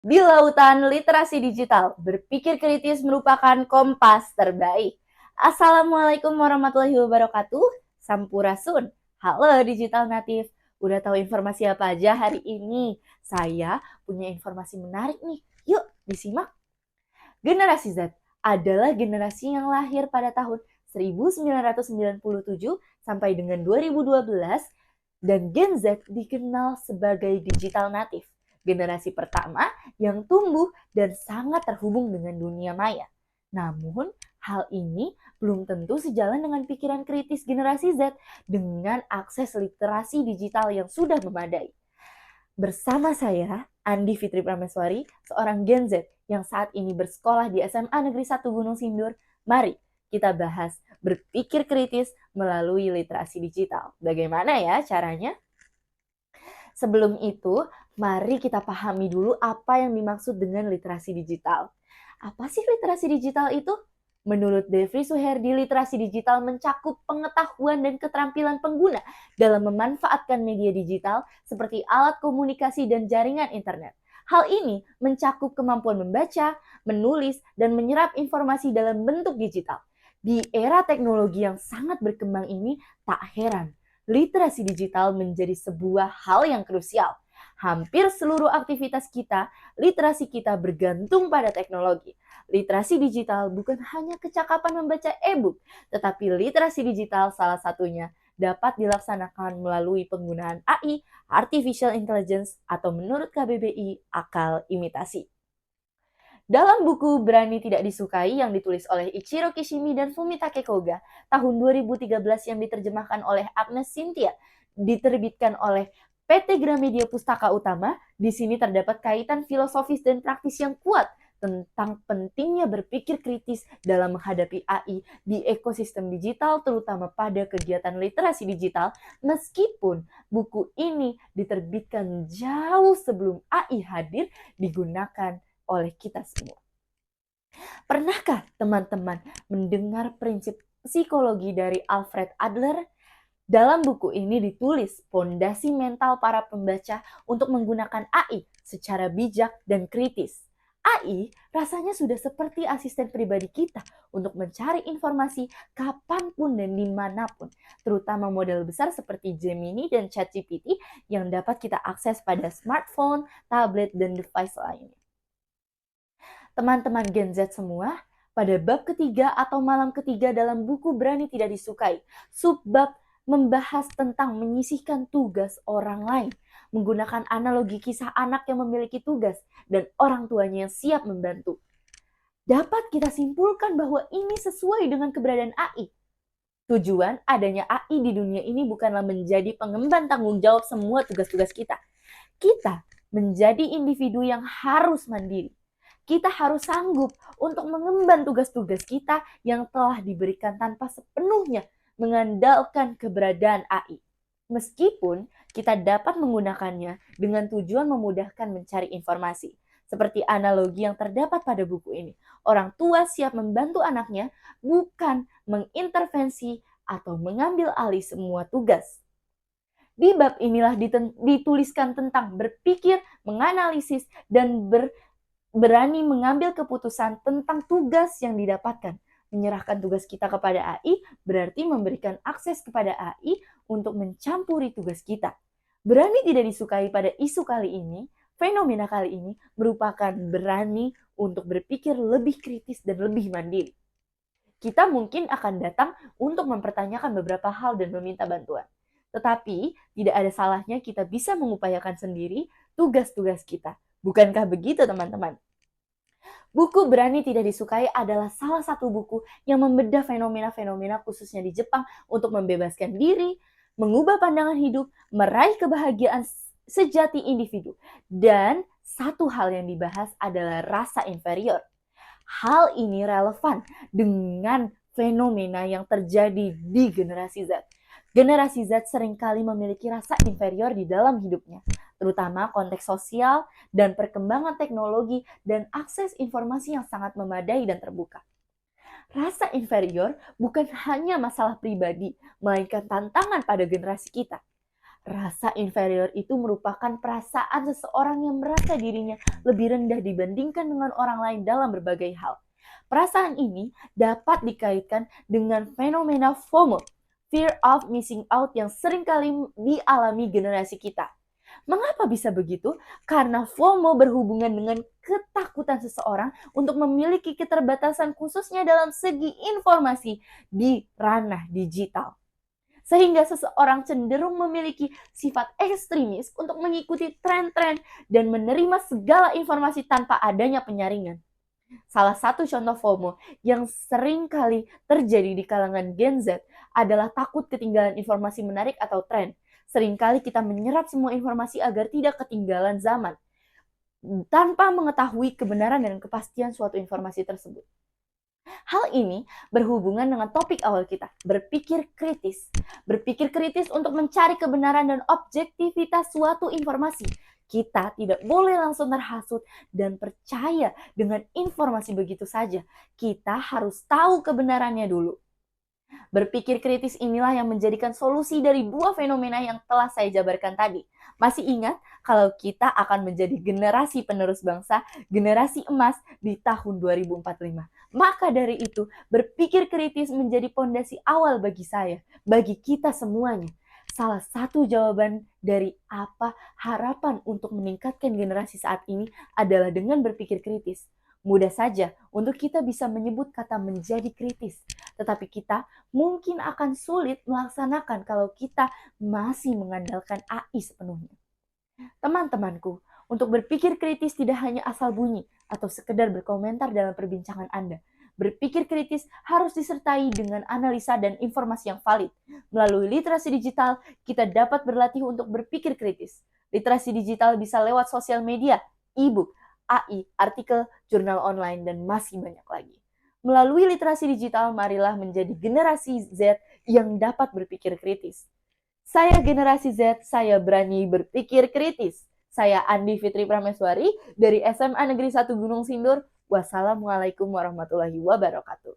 Di lautan literasi digital, berpikir kritis merupakan kompas terbaik. Assalamualaikum warahmatullahi wabarakatuh. Sampurasun. Halo digital natif. Udah tahu informasi apa aja hari ini? Saya punya informasi menarik nih. Yuk, disimak. Generasi Z adalah generasi yang lahir pada tahun 1997 sampai dengan 2012 dan Gen Z dikenal sebagai digital native, generasi pertama yang tumbuh dan sangat terhubung dengan dunia maya. Namun, hal ini belum tentu sejalan dengan pikiran kritis generasi Z dengan akses literasi digital yang sudah memadai. Bersama saya, Andi Fitri Prameswari, seorang Gen Z yang saat ini bersekolah di SMA Negeri 1 Gunung Sindur. Mari kita bahas berpikir kritis melalui literasi digital. Bagaimana ya caranya? Sebelum itu, mari kita pahami dulu apa yang dimaksud dengan literasi digital. Apa sih literasi digital itu? Menurut Devri Suherdi, literasi digital mencakup pengetahuan dan keterampilan pengguna dalam memanfaatkan media digital seperti alat komunikasi dan jaringan internet. Hal ini mencakup kemampuan membaca, menulis, dan menyerap informasi dalam bentuk digital. Di era teknologi yang sangat berkembang ini, tak heran literasi digital menjadi sebuah hal yang krusial. Hampir seluruh aktivitas kita, literasi kita bergantung pada teknologi. Literasi digital bukan hanya kecakapan membaca e-book, tetapi literasi digital salah satunya dapat dilaksanakan melalui penggunaan AI, Artificial Intelligence, atau menurut KBBI, akal imitasi. Dalam buku Berani Tidak Disukai yang ditulis oleh Ichiro Kishimi dan Fumitake Koga tahun 2013 yang diterjemahkan oleh Agnes Cynthia, diterbitkan oleh PT Gramedia Pustaka Utama, di sini terdapat kaitan filosofis dan praktis yang kuat tentang pentingnya berpikir kritis dalam menghadapi AI di ekosistem digital, terutama pada kegiatan literasi digital, meskipun buku ini diterbitkan jauh sebelum AI hadir digunakan oleh kita semua. Pernahkah teman-teman mendengar prinsip psikologi dari Alfred Adler? Dalam buku ini ditulis fondasi mental para pembaca untuk menggunakan AI secara bijak dan kritis. AI rasanya sudah seperti asisten pribadi kita untuk mencari informasi kapanpun dan dimanapun, terutama model besar seperti Gemini dan ChatGPT yang dapat kita akses pada smartphone, tablet, dan device lainnya. Teman-teman Gen Z semua, pada bab ketiga atau malam ketiga dalam buku Berani Tidak Disukai, subbab membahas tentang menyisihkan tugas orang lain, menggunakan analogi kisah anak yang memiliki tugas dan orang tuanya yang siap membantu. Dapat kita simpulkan bahwa ini sesuai dengan keberadaan AI. Tujuan adanya AI di dunia ini bukanlah menjadi pengemban tanggung jawab semua tugas-tugas kita. Kita menjadi individu yang harus mandiri. Kita harus sanggup untuk mengemban tugas-tugas kita yang telah diberikan tanpa sepenuhnya mengandalkan keberadaan AI. Meskipun kita dapat menggunakannya dengan tujuan memudahkan mencari informasi. Seperti analogi yang terdapat pada buku ini. Orang tua siap membantu anaknya, bukan mengintervensi atau mengambil alih semua tugas. Di bab inilah dituliskan tentang berpikir, menganalisis, dan berani mengambil keputusan tentang tugas yang didapatkan. Menyerahkan tugas kita kepada AI berarti memberikan akses kepada AI untuk mencampuri tugas kita. Berani tidak disukai pada isu kali ini, fenomena kali ini merupakan berani untuk berpikir lebih kritis dan lebih mandiri. Kita mungkin akan datang untuk mempertanyakan beberapa hal dan meminta bantuan. Tetapi, tidak ada salahnya kita bisa mengupayakan sendiri tugas-tugas kita. Bukankah begitu, teman-teman? Buku Berani Tidak Disukai adalah salah satu buku yang membedah fenomena-fenomena khususnya di Jepang untuk membebaskan diri, mengubah pandangan hidup, meraih kebahagiaan sejati individu. Dan satu hal yang dibahas adalah rasa inferior. Hal ini relevan dengan fenomena yang terjadi di generasi Z. Generasi Z seringkali memiliki rasa inferior di dalam hidupnya, terutama konteks sosial dan perkembangan teknologi dan akses informasi yang sangat memadai dan terbuka. Rasa inferior bukan hanya masalah pribadi, melainkan tantangan pada generasi kita. Rasa inferior itu merupakan perasaan seseorang yang merasa dirinya lebih rendah dibandingkan dengan orang lain dalam berbagai hal. Perasaan ini dapat dikaitkan dengan fenomena FOMO, fear of missing out, yang seringkali dialami generasi kita. Mengapa bisa begitu? Karena FOMO berhubungan dengan ketakutan seseorang untuk memiliki keterbatasan khususnya dalam segi informasi di ranah digital. Sehingga seseorang cenderung memiliki sifat ekstremis untuk mengikuti tren-tren dan menerima segala informasi tanpa adanya penyaringan. Salah satu contoh FOMO yang sering kali terjadi di kalangan Gen Z adalah takut ketinggalan informasi menarik atau tren. Seringkali kita menyerap semua informasi agar tidak ketinggalan zaman, tanpa mengetahui kebenaran dan kepastian suatu informasi tersebut. Hal ini berhubungan dengan topik awal kita, berpikir kritis. Berpikir kritis untuk mencari kebenaran dan objektivitas suatu informasi. Kita tidak boleh langsung terhasut dan percaya dengan informasi begitu saja. Kita harus tahu kebenarannya dulu. Berpikir kritis inilah yang menjadikan solusi dari dua fenomena yang telah saya jabarkan tadi. Masih ingat kalau kita akan menjadi generasi penerus bangsa, generasi emas di tahun 2045. Maka dari itu, berpikir kritis menjadi pondasi awal bagi saya, bagi kita semuanya. Salah satu jawaban dari apa harapan untuk meningkatkan generasi saat ini adalah dengan berpikir kritis. Mudah saja untuk kita bisa menyebut kata menjadi kritis, tetapi kita mungkin akan sulit melaksanakan kalau kita masih mengandalkan AI sepenuhnya. Teman-temanku, untuk berpikir kritis tidak hanya asal bunyi atau sekedar berkomentar dalam perbincangan Anda. Berpikir kritis harus disertai dengan analisa dan informasi yang valid. Melalui literasi digital, kita dapat berlatih untuk berpikir kritis. Literasi digital bisa lewat sosial media, e-book, AI, artikel, jurnal online, dan masih banyak lagi. Melalui literasi digital, marilah menjadi generasi Z yang dapat berpikir kritis. Saya generasi Z, saya berani berpikir kritis. Saya Andi Fitri Prameswari dari SMA Negeri 1 Gunung Sindur. Wassalamualaikum warahmatullahi wabarakatuh.